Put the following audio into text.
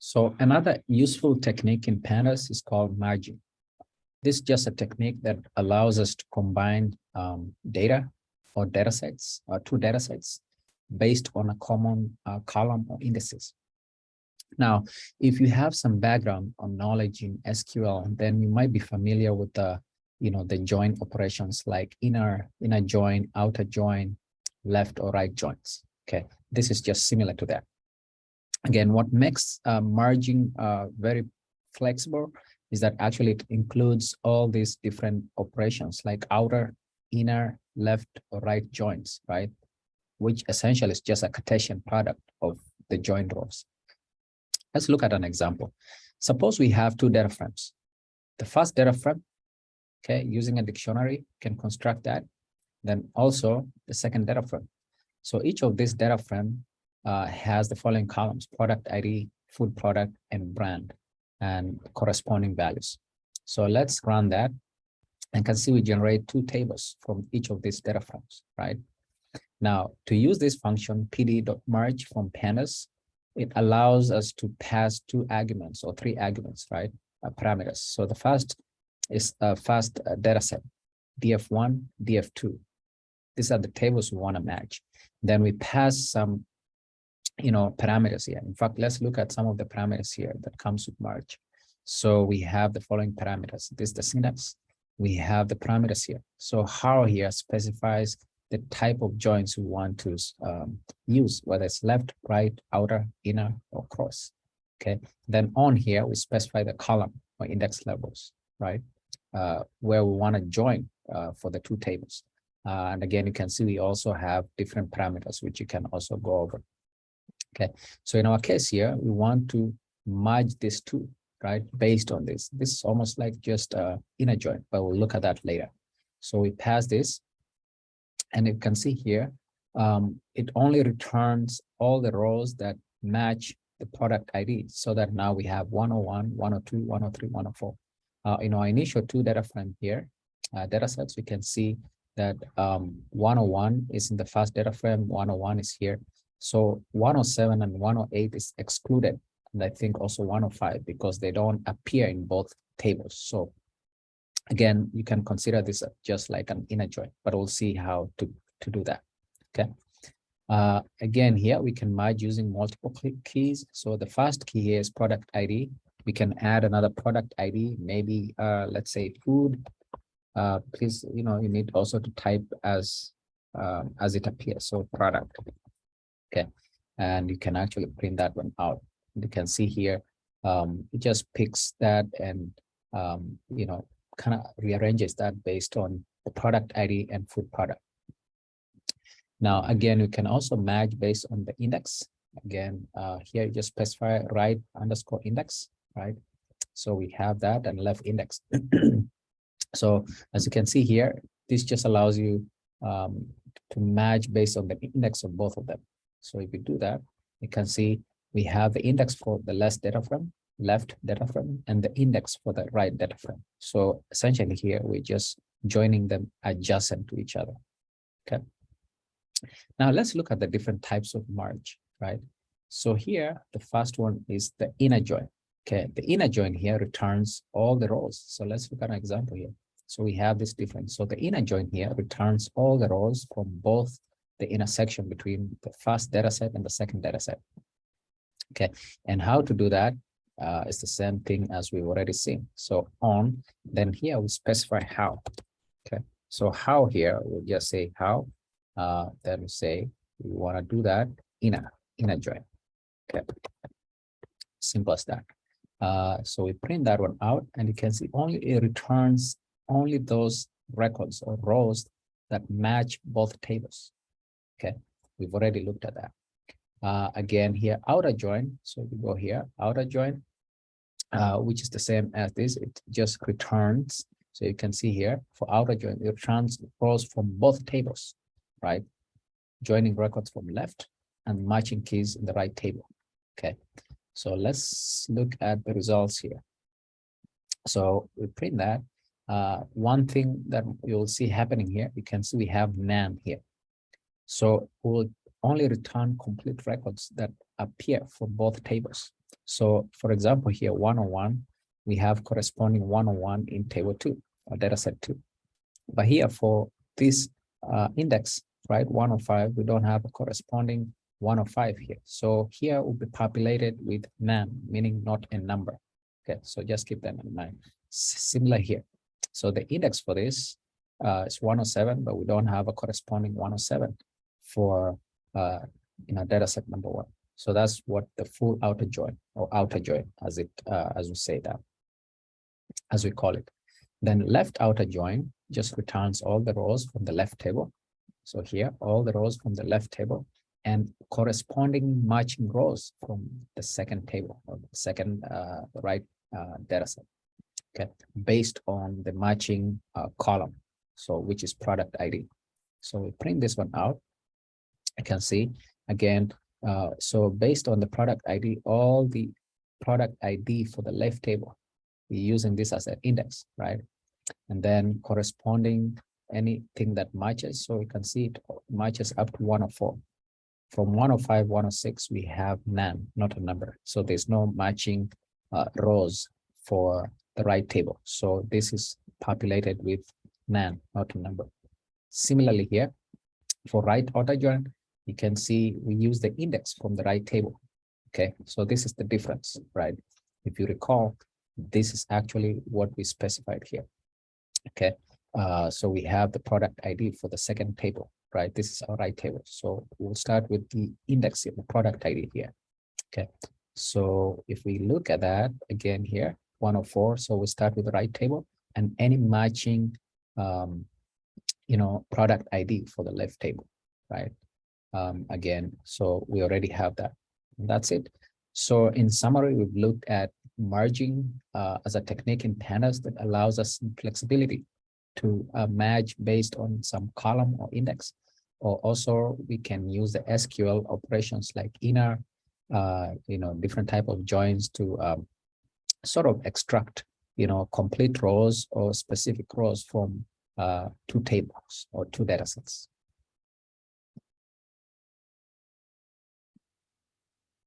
So another useful technique in Pandas is called merging. This is just a technique that allows us to combine data or data sets, or two data sets based on a common column or indices. Now, if you have some background on knowledge in SQL, then you might be familiar with the join operations like inner join, outer join, left or right joins. Okay, this is just similar to that. Again, what makes merging very flexible is that actually it includes all these different operations like outer, inner, left or right joins, right? Which essentially is just a Cartesian product of the joined rows. Let's look at an example. Suppose we have two data frames. The first data frame, okay, using a dictionary, can construct that. Then also the second data frame. So each of these data frame has the following columns: product ID, food product, and brand, and corresponding values. So let's run that and can see we generate two tables from each of these data frames, right? Now, to use this function, pd.merge from Pandas, it allows us to pass two arguments or three arguments, right? Parameters. So the first is a first data set, df1, df2. These are the tables we want to match. Then we pass some parameters here. In fact, let's look at some of the parameters here that comes with merge. So we have the following parameters. This is the syntax. We have the parameters here. So how here specifies the type of joins we want to use, whether it's left, right, outer, inner, or cross. Okay. Then on here, we specify the column or index levels, right? Where we want to join for the two tables. And again, you can see we also have different parameters, which you can also go over. Okay, so in our case here, we want to merge these two, right? Based on this. This is almost like just inner join, but we'll look at that later. So we pass this, and you can see here, it only returns all the rows that match the product ID, so that now we have 101, 102, 103, 104. In our initial two data frame here, data sets, we can see that 101 is in the first data frame, 101 is here. So 107 and 108 is excluded, and I think also 105 because they don't appear in both tables. So again, you can consider this just like an inner join, but we'll see how to do that. Okay. Again, here we can merge using multiple keys. So the first key here is product ID. We can add another product ID, maybe let's say food. Please, you need also to type as it appears. So product. Okay, and you can actually print that one out. You can see here, it just picks that and kind of rearranges that based on the product ID and food product. Now, again, we can also match based on the index. Again, here you just specify right underscore index, right? So we have that, and left index. So as you can see here, this just allows you to match based on the index of both of them. So if you do that, you can see we have the index for the left data frame, and the index for the right data frame. So essentially here, we're just joining them adjacent to each other. Okay. Now let's look at the different types of merge, right? So here, the first one is the inner join. Okay, the inner join here returns all the rows. So let's look at an example here. So we have this difference. So the inner join here returns all the rows from both the intersection between the first data set and the second data set. Okay, and how to do that is the same thing as we've already seen. So on, then here we specify how. Okay, so how here, we'll just say how, then we say we want to do that inner join. Okay, simple as that. So we print that one out, and you can see it returns only those records or rows that match both tables. Okay, we've already looked at that. Again, here, outer join. So we go here, outer join, which is the same as this. It just returns. So you can see here, for outer join, it returns rows from both tables, right? Joining records from left and matching keys in the right table. Okay, so let's look at the results here. So we print that. One thing that you'll see happening here, you can see we have NaN here. So we'll only return complete records that appear for both tables. So for example, here 101, we have corresponding 101 in table 2 or data set 2. But here for this index, right, 105, we don't have a corresponding 105 here. So here will be populated with none, meaning not a number. Okay, so just keep that in mind. Similar here. So the index for this is 107, but we don't have a corresponding 107 for data set number 1. So that's what the full outer join or outer join, as we say that, as we call it. Then left outer join just returns all the rows from the left table. So here, all the rows from the left table and corresponding matching rows from the second table or the second right data set. Okay, based on the matching column, so which is product ID. So we print this one out. I can see again. So based on the product ID, all the product ID for the left table, we're using this as an index, right? And then corresponding anything that matches. So you can see it matches up to 104. From 105, 106, we have none, not a number. So there's no matching rows for the right table. So this is populated with none, not a number. Similarly here, for right outer join, you can see we use the index from the right table. Okay, so this is the difference, right? If you recall, this is actually what we specified here. Okay, so we have the product ID for the second table, right? This is our right table. So we'll start with the index in the product ID here. Okay, so if we look at that again here, 104. So we start with the right table and any matching, product ID for the left table, right? Again, so we already have that. And that's it. So in summary, we've looked at merging as a technique in Pandas that allows us some flexibility to match based on some column or index. Or also we can use the SQL operations like inner, different type of joins to sort of extract, complete rows or specific rows from two tables or two data sets.